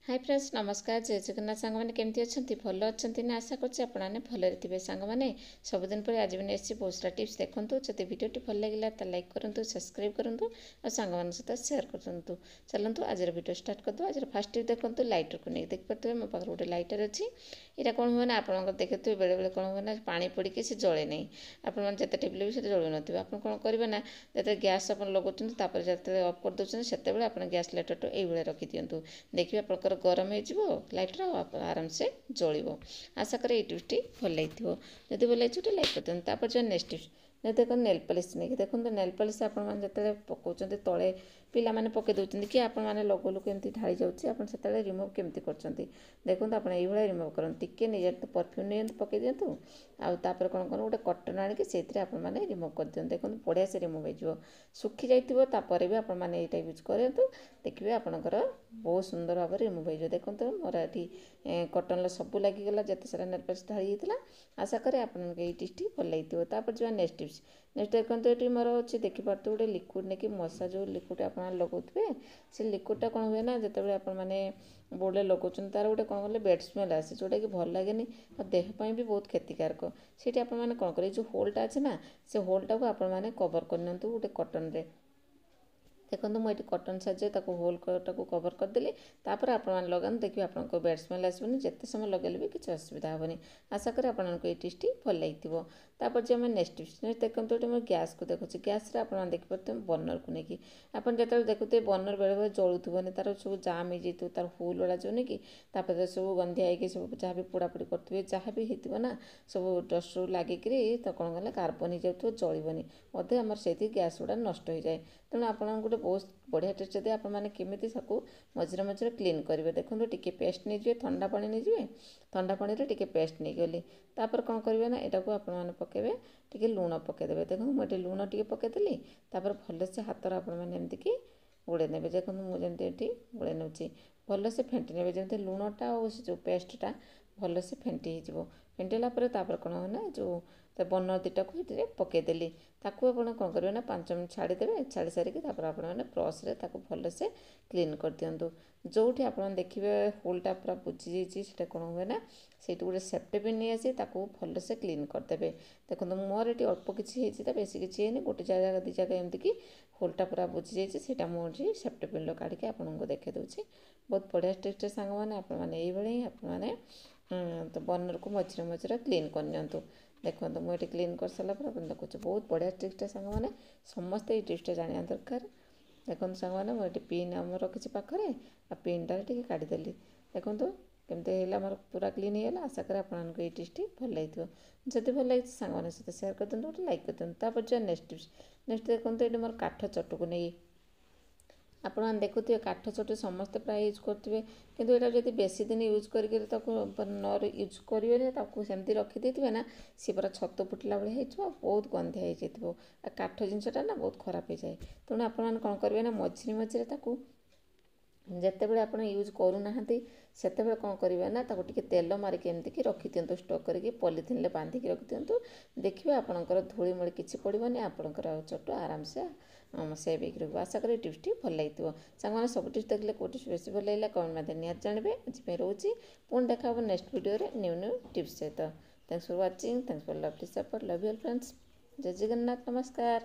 Hi friends नमस्कार जय जगन्नाथ सांग मैंने केमती अच्छा भल अच्छा ना आशा करने भले थे सांग मैंने सबुदिन पर आज भी एस बहुत सारा टिप्स देखूँ जब भिडियो भल लगे तो लाइक करूँ सब्सक्राइब करूँ और सांग मान सहित सेयार करूँ। चलतु आज भिडियो स्टार्ट करदे। आज फर्स्ट टिप देखो लाइटर को नहीं देखिपे मो पाखे गोटे लाइटर अच्छी यहाँ कौन हुए ना आप देखिए बेले बेले कौन हुए ना पानी पड़ी से जले नहीं आपने जिते टिपिले भी जलु ना आप कौन करेंगे ना जो गैस आप लगाऊँ जो अफ कर दूसरे से आप गैस लाइटर ये रखी दिंतु देखिए आप गरम हो लाइटर आराम से जल। आशा करें टिप्सटी भल लगी जब भल लगे लाइक कर दिखाँ जो नेक्स्ट टिप्स देख नेल पॉलिश नहीं देखो नेल पॉलिश आपते पकाउं तले पिला माने पकई दौरान कि आप लगो लोग एमती ढाई जाऊँगी आपते रिमुव केमती कर देखो आप ये रिमुव करें टी नहीं परफ्यूम नहीं पकई दिंतु आउे कौन कर गोटे कटन आणिकी से आपने रिमुव कर दिखाँ देखो बढ़िया से रिमुव हो सुखी जापर भी आपने यहाँ यूज करूँ देखिए आपंकर बहुत सुंदर भाव रिमुव हो देखो मोर ये कटन सब लगिगला जिते सारा नेल पॉलिश ढाई होता। आशा करें आपको ये टिप्सटी भल लगी जो नेक्स्ट टिप्स नेक्स्ट देखते ये मोर अच्छी देखिपे गोटे लिक्विड नहीं कि मशा जो लिक्विड आप लगाते से लिक्विडटा कौन हुए ना जो आपने बोर्ड लगाऊँ तार गोटे कौन कले बेड स्मेल आसे जोटा कि भल लगे और देहपाई भी बहुत क्षतिकारक से आपने कौन करेंगे जो होल्टा अच्छे ना से होल्टा को आपने कवर करनी गोटे कटन रे देखो मुझे कटन साइज होल टाक कवर करदेली आप लगान देखिए आपको बेड स्मेल आसबनी जिते समय लगे भी किसी असुविधा हेनी। आशा करें आपको ये टिप्सटी भल लगी जो आम नेक्स्ट टिप्स नेक्स्ट देखते ये गैस को देखुचे गैस आप देखिए बर्नर को लेकिन आप जो देखते बर्नर बेले बेले जलुथबनी तार सब जाम हो जाए तार हुल वाला जो नहीं कि सब गंधिया हो सब जहाँ भी पोड़ापोड़ी करेंगे जहाँ भी होती ना सब डस्ट लगिकी तो कौन कले कार्बन हो जाए जलबनी अधे आम से गैस गुड़ा नष्ट हो जाए तेणु आप गोटे बहुत बढ़िया टिप्स दी आपने केमी मझे मझे क्लीन करेंगे देखो टी पेस्ट नहीं ठंडा पानी नहीं ठंडा पानी टी पेस्ट नहीं गली तापर कौन करेंगे ना यहाँ को आपने पकेबे टी लुण पकईदेवे देखो मुझे लुण टी पकईदेली भल से हाथ आपकी गोड़े ने देखो मुझे ये गोड़े नौची भल से फेंटी ने जमी लुणटा और जो पेस्टा भल से फेंटी हो फेंटीला कौन हो ना जो बर्नर दुटा को ये पकईदेली ताकू आप कौन करेंगे ना 5 मिनट छाड़ीदेवे छाड़ी सारिकी आपने ब्रश भल से क्लीन कर दिंतु जो आप देखिए होलटा पूरा बुझी जाइए कौन हुए ना से गोटे सेफ्टी पिन नहीं आसी भल से क्लीन करदे देखो मोर ये अल्प किसी बेसी किसी गोटे जगह दी जगह एमती कि होलटा पूरा बुझी जाइए मुझे सेफ्टी पिन काढ़ी आपको देखे दूसरी बहुत बढ़िया टिप्स सांग मैंने आपने तो बर्नर को मझे मझे क्लीन करनी देखो मुझे क्लीन कर सारा पर देखुचे बहुत बढ़िया टिप्सटा सांग मैंने समस्ते ये टिप्सटा जाना दरकार देखो सांग मैंने मुझे पिन आम रखी पाखे आ पिनटा काढ़ीदेली देखो केमती है मोर पूरा क्लीन होगा। आशा करें आपको ये टिप्सटी भल लगी जब भल लगी सांग मैंने सहित सेयार कर दिखाँ गोटे लाइक कर दिखाँ जो नेक्स्ट टिप्स नेक्स्ट देखो ये मोर काठ चटू को नहीं आप देखुए काठ चटू समस्ते प्राय यूज करेंगे किंतु यहाँ जब बेसी दिन यूज करके न यूज करेंगे सेमती रखिदे ना सी पूरा छत फुटला भाई हो बहुत गंधिया हो जाए काठ जिनसटा ना बहुत खराब हो जाए तेणु आप कौन करेंगे ना मझे मझे जितेबाला आप यूज करूना से कौन करेंगे ना टी तेल मारिक एमती रखी दिंतु स्टक करके पॉलिथिन बांधिकी रखि दिंतु देखिए आपंकर धूलीमूली किसी पड़ोनी आपंकर चटू आराम से सेव हो। आशा करें टिप्सटी भल लगी सांग सब टिप्स देखिए कौ टिप्स बेसी भल लगे कमेंट माध्यम निहाती जानवे आज रोचे पुणी देखा next video new new tips सहित। Thanks for watching thanks for lovely support love you all friends जय जगन्नाथ नमस्कार।